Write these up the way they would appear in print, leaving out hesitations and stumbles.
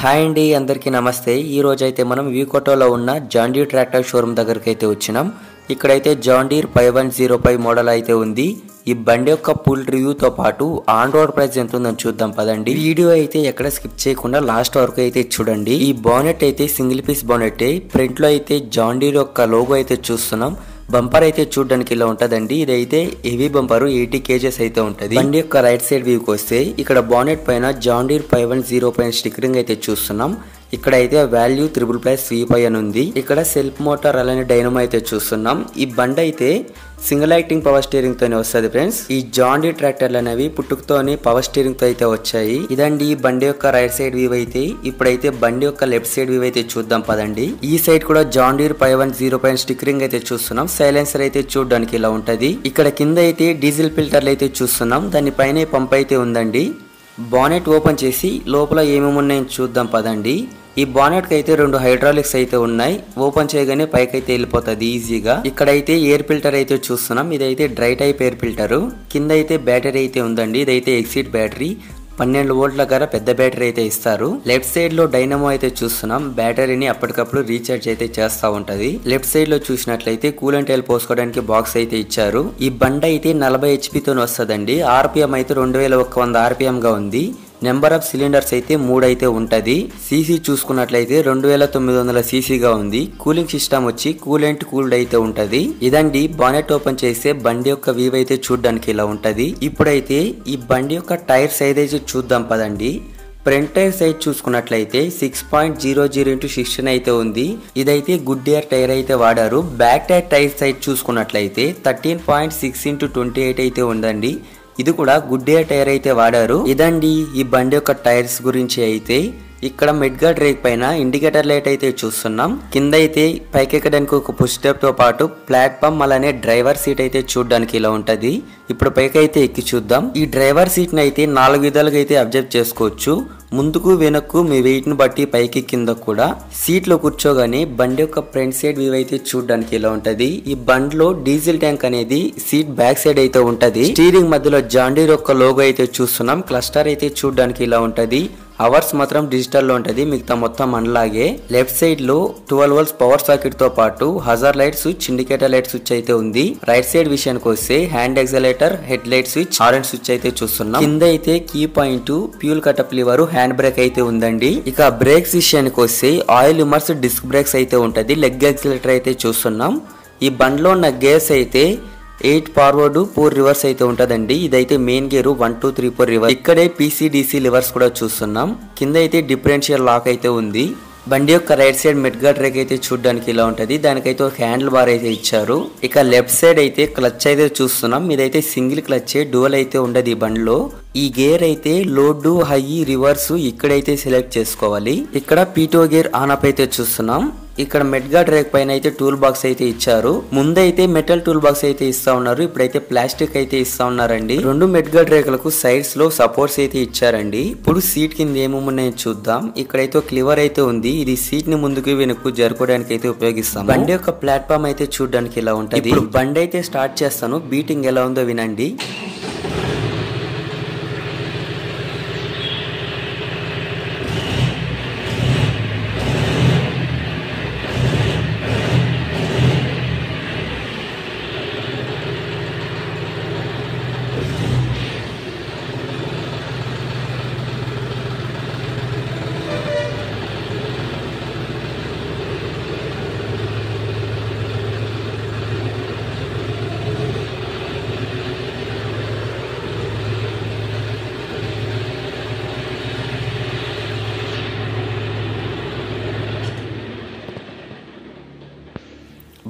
Hi అండి, అందరికీ నమస్తే. ఈ రోజు అయితే మనం వీకోటోలో ఉన్న జాన్ డీర్ ట్రాక్టర్ షోరూమ్ దగ్గరికి అయితే వచ్చినాం. ఇక్కడైతే జాన్ డీర్ 5105 మోడల్ అయితే ఉంది. ఈ బండి యొక్క ఫుల్ రివ్యూతో పాటు ఆన్ రోడ్ ప్రైస్ ఎంత ఉందని చూద్దాం పదండి. వీడియో అయితే ఎక్కడ స్కిప్ చేయకుండా లాస్ట్ వరకు అయితే చూడండి. ఈ బానెట్ అయితే సింగిల్ పీస్ బానెట్. ఫ్రంట్ లో అయితే జాన్ డీర్ యొక్క లోగో అయితే చూస్తున్నాం. బంపర్ అయితే చూడడానికి ఇలా ఉంటదండి. ఇదైతే హెవీ బంపర్ 80 kgs అయితే ఉంటది. బండి యొక్క రైట్ సైడ్ వ్యూకి వస్తే ఇక్కడ బానెట్ పైన జాన్ డీర్ 5105 స్టిక్కరింగ్ అయితే చూస్తున్నాం. ఇక్కడ అయితే వాల్యూ ++V5 అని ఉంది. ఇక్కడ సెల్ఫ్ మోటార్ అలానే డైనమో అయితే చూస్తున్నాం. ఈ బండి అయితే సింగిల్ యాక్టింగ్ పవర్ స్టీరింగ్ తోనే వస్తుంది ఫ్రెండ్స్. ఈ జాన్ డీర్ ట్రాక్టర్లు అనేవి పుట్టుకతోని పవర్ స్టీరింగ్ తో అయితే వచ్చాయి. ఇదండి ఈ బండి యొక్క రైట్ సైడ్ వ్యూ అయితే. ఇప్పుడైతే బండి యొక్క లెఫ్ట్ సైడ్ వ్యూ అయితే చూద్దాం పదండి. ఈ సైడ్ కూడా జాన్ డీర్ 5105 స్టిక్కరింగ్ అయితే చూస్తున్నాం. సైలెన్సర్ అయితే చూడడానికి ఇలా ఉంటది. ఇక్కడ కింద అయితే డీజిల్ ఫిల్టర్లు అయితే చూస్తున్నాం. దానిపైన పంప్ అయితే ఉందండి. బానెట్ ఓపెన్ చేసి లోపల ఏమేమి ఉన్నాయని చూద్దాం పదండి. ఈ బానెట్ కి అయితే 2 హైడ్రాలిక్స్ అయితే ఉన్నాయి. ఓపెన్ చేయగానే పైకి అయితే వెళ్ళిపోతుంది ఈజీగా. ఇక్కడైతే ఎయిర్ ఫిల్టర్ అయితే చూస్తున్నాం. ఇదైతే డ్రై టైప్ ఎయిర్ ఫిల్టర్. కింద అయితే బ్యాటరీ అయితే ఉందండి. ఇదైతే ఎగ్జిట్ బ్యాటరీ. 12 వోల్ట్ల గల పెద్ద బ్యాటరీ అయితే ఇస్తారు. లెఫ్ట్ సైడ్ లో డైనమో అయితే చూస్తున్నాం. బ్యాటరీని అప్పటికప్పుడు రీఛార్జ్ అయితే చేస్తా ఉంటది. లెఫ్ట్ సైడ్ లో చూసినట్లయితే కూలెంట్ ఆయిల్ పోసుకోవడానికి బాక్స్ అయితే ఇచ్చారు. ఈ బండి అయితే 40 HP తో వస్తుందండి. ఆర్పిఎం అయితే 2100 RPM గా ఉంది. నెంబర్ ఆఫ్ సిలిండర్స్ అయితే 3 అయితే ఉంటది. సీసీ చూసుకున్నట్లయితే 2900 cc ఉంది. కూలింగ్ సిస్టమ్ వచ్చి కూలెంట్ కూల్డ్ అయితే ఉంటది. ఇదండి బానెట్ ఓపెన్ చేస్తే బండి యొక్క వ్యూ అయితే చూడడానికి ఇలా ఉంటది. ఇప్పుడైతే ఈ బండి యొక్క టైర్ సైజ్ అయితే చూద్దాం పదండి. ఫ్రంట్ టైర్ సైజ్ చూసుకున్నట్లయితే 6.00x16 అయితే ఉంది. ఇదైతే గుడ్ ఇయర్ టైర్ అయితే వాడారు. బ్యాక్ టైర్ సైజ్ చూసుకున్నట్లయితే 13.6x28 అయితే ఉందండి. ఇది కూడా గుడ్ ఇయర్ టైర్ అయితే వాడారు. ఇదండి ఈ బండి యొక్క టైర్స్ గురించి అయితే. ఇక్కడ మెడ్గార్డ్ రేక్ పైన ఇండికేటర్ లైట్ అయితే చూస్తున్నాం. కింద అయితే పైకెక్కడానికి ఒక పుష్ స్టెప్ తో పాటు ప్లాట్ఫామ్ అలానే డ్రైవర్ సీట్ అయితే చూడడానికి ఇలా ఉంటది. ఇప్పుడు పైకి అయితే ఎక్కి చూద్దాం. ఈ డ్రైవర్ సీట్ ని అయితే 4 విధాలుగా అయితే అబ్జర్వ్ చేసుకోవచ్చు. ముందుకు వెనక్కు మీ వెయిట్ ను బట్టి పైకి కింద కూడా. సీట్ లో కూర్చోగానే బండి యొక్క ఫ్రంట్ సైడ్ వ్యూ అయితే చూడడానికి ఇలా ఉంటది. ఈ బండిలో డీజిల్ ట్యాంక్ అనేది సీట్ బ్యాక్ సైడ్ అయితే ఉంటది. స్టీరింగ్ మధ్యలో జాన్ డీర్ యొక్క లోగో అయితే చూస్తున్నాం. క్లస్టర్ అయితే చూడడానికి ఇలా ఉంటది. అవర్స్ మాత్రం డిజిటల్ లో ఉంటది. మిగతా మొత్తం అనలాగే. లెఫ్ట్ సైడ్ లో 12 volts పవర్ సాకెట్ తో పాటు hazard light switch, indicator light switch అయితే ఉంది. రైట్ సైడ్ విషయానికి వస్తే hand accelerator, head light switch, horn switch అయితే చూస్తున్నాం. కింద అయితే key point, fuel cutoff lever, hand brake అయితే ఉందండి. ఇక బ్రేక్స్ విషయానికి వస్తే ఆయిల్ ఇమర్స్ డిస్క్ బ్రేక్స్ అయితే ఉంటది. లెగ్ ఎక్సలేటర్ అయితే చూస్తున్నాం. ఈ బండ్లో ఉన్న గేర్స్ అయితే 8 ఫార్వర్డ్ 4 రివర్స్ అయితే ఉంటదండి. ఇదైతే మెయిన్ గేర్ 1 2 3 4 రివర్స్. ఇక్కడే PCDC లివర్స్ కూడా చూస్తున్నాం. కింద అయితే డిఫరెన్షియల్ లాక్ అయితే ఉంది. బండి యొక్క రైట్ సైడ్ మెడ్గార్డ్ రేక్ అయితే చూడడానికి ఇలా ఉంటది. దానికైతే ఒక హ్యాండిల్ బార్ అయితే ఇచ్చారు. ఇక లెఫ్ట్ సైడ్ అయితే క్లచ్ అయితే చూస్తున్నాం. ఇదైతే సింగిల్ క్లచ్, డ్యూయల్ అయితే ఉండదు ఈ బండిలో. ఈ గేర్ అయితే లోడ్, హై, రివర్స్ ఇక్కడైతే సెలెక్ట్ చేసుకోవాలి. ఇక్కడ పీటో గేర్ ఆన్ అప్ అయితే చూస్తున్నాం. ఇక్కడ మెడ్గార్డ్ రేక్ పైన అయితే టూల్ బాక్స్ అయితే ఇచ్చారు. ముందైతే మెటల్ టూల్ బాక్స్ అయితే ఇస్తా ఉన్నారు. ఇప్పుడైతే ప్లాస్టిక్ అయితే ఇస్తా ఉన్నారండి. 2 మెడ్గార్డ్ రేకులకు సైడ్స్ లో సపోర్ట్స్ అయితే ఇచ్చారండి. ఇప్పుడు సీట్ కింద ఏమేమి ఉన్నాయో చూద్దాం. ఇక్కడైతే ఒక లివర్ అయితే ఉంది. ఇది సీట్ ని ముందుకు వెనక్కు జరుపుకోవడానికి అయితే ఉపయోగిస్తాం. బండి యొక్క ప్లాట్ఫామ్ అయితే చూడడానికి ఇలా ఉంటది. ఇప్పుడు బండి అయితే స్టార్ట్ చేస్తాను. బీటింగ్ ఎలా ఉందో వినండి.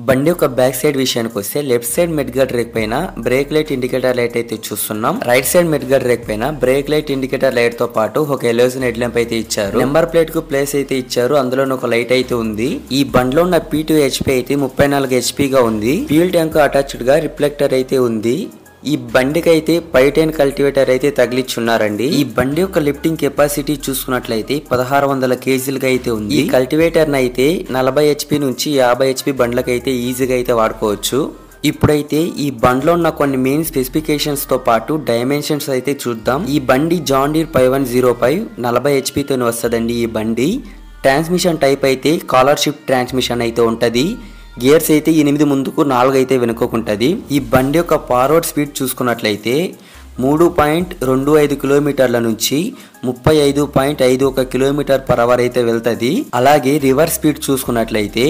బండి యొక్క బ్యాక్ సైడ్ విషయానికి వస్తే లెఫ్ట్ సైడ్ మెడ్గార్డ్ రేక్ పైన బ్రేక్ లైట్, ఇండికేటర్ లైట్ అయితే చూస్తున్నాం. రైట్ సైడ్ మెడ్గార్డ్ రేక్ పైన బ్రేక్ లైట్, ఇండికేటర్ లైట్ తో పాటు ఒక ఎలోజన్ హెడ్ ల్యాంప్ అయితే ఇచ్చారు. నెంబర్ ప్లేట్ కు ప్లేస్ అయితే ఇచ్చారు. అందులో ఒక లైట్ అయితే ఉంది. ఈ బండిలో ఉన్న P2 HP అయితే 34 HP గా ఉంది. ఫ్యూల్ ట్యాంక్ అటాచ్డ్ గా రిఫ్లెక్టర్ అయితే ఉంది. ఈ బండికి అయితే పైటైన్ కల్టివేటర్ అయితే తగిలిచ్చున్నారండి. ఈ బండి యొక్క లిఫ్టింగ్ కెపాసిటీ చూసుకున్నట్లయితే 1600 kgలుగా అయితే ఉంది. ఈ కల్టివేటర్ అయితే 40 HP నుంచి 50 HP బండ్లకు అయితే ఈజీగా అయితే వాడుకోవచ్చు. ఇప్పుడైతే ఈ బండిలో ఉన్న కొన్ని మెయిన్ స్పెసిఫికేషన్స్ తో పాటు డైమెన్షన్స్ అయితే చూద్దాం. ఈ బండి జాన్ డీర్ 5105 40 HP తోనే వస్తుందండి. ఈ బండి ట్రాన్స్మిషన్ టైప్ అయితే కాలర్ షిఫ్ట్ ట్రాన్స్మిషన్ అయితే ఉంటది. గేర్స్ అయితే 8 ముందుకు 4 అయితే వెనుకకుంటది. ఈ బండి యొక్క ఫార్వర్డ్ స్పీడ్ చూసుకున్నట్లయితే 3.25 కిలోమీటర్ల నుంచి 35.51 కిలోమీటర్ పర్ అవర్ అయితే వెళ్తుంది. అలాగే రివర్స్ స్పీడ్ చూసుకున్నట్లయితే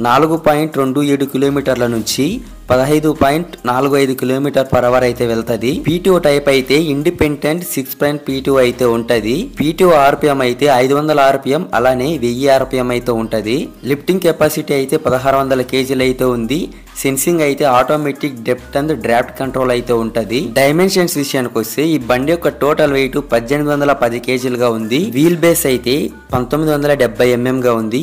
4.27 కిలోమీటర్ల నుంచి 15.45 కిలోమీటర్ పర్ అవర్ అయితే వెళ్తుంది. పీటీఓ టైప్ అయితే ఇండిపెండెంట్ 6 పాయింట్ పీటీఓ అయితే ఉంటది. పీటీఓ ఆర్పిఎం అయితే 500 ఆర్పిఎం అలానే 1000 ఆర్పిఎం అయితే ఉంటది. లిఫ్టింగ్ కెపాసిటీ అయితే 1600 కేజీలు అయితే ఉంది. సెన్సింగ్ అయితే automatic depth and draft control అయితే ఉంటది. డైమెన్షన్స్ విషయానికి వస్తే ఈ బండి యొక్క టోటల్ వెయిట్ 1810 కేజీలుగా ఉంది. వీల్ బేస్ అయితే 1970 mm గా ఉంది.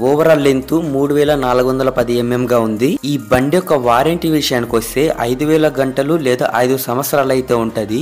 ఓవరాల్ లెంత్ 3410 mm గా ఉంది. ఈ బండి యొక్క వారంటీ విషయానికి వస్తే 5000 గంటలు లేదా 5 సంవత్సరాలు అయితే ఉంటది.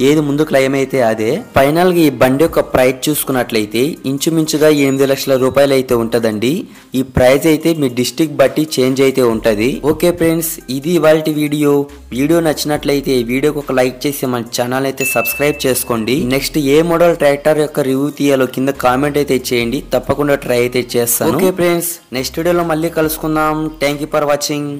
ఏది ముందు క్లెయిమ్ అయితే అదే. ఫైనల్ గా ఈ బండి యొక్క ప్రైస్ చూసుకున్నట్లయితే ఇంచుమించుగా 8 లక్షల రూపాయలు అయితే ఉంటదండి. ఈ ప్రైస్ అయితే మీ డిస్ట్రిక్ట్ బట్టి చేంజ్ అయితే ఉంటది. ఓకే ఫ్రెండ్స్, ఇది ఇవాల్టి వీడియో నచ్చినట్లయితే వీడియోకి ఒక లైక్ చేసి మన ఛానల్ అయితే సబ్స్క్రైబ్ చేసుకోండి. నెక్స్ట్ ఏ మోడల్ ట్రాక్టర్ యొక్క రివ్యూ తీయాలో కింద కామెంట్ అయితే చేయండి. తప్పకుండా ట్రై అయితే చేస్తాను. ఓకే ఫ్రెండ్స్, నెక్స్ట్ వీడియోలో మళ్ళీ కలుసుకుందాం. Thank you for watching.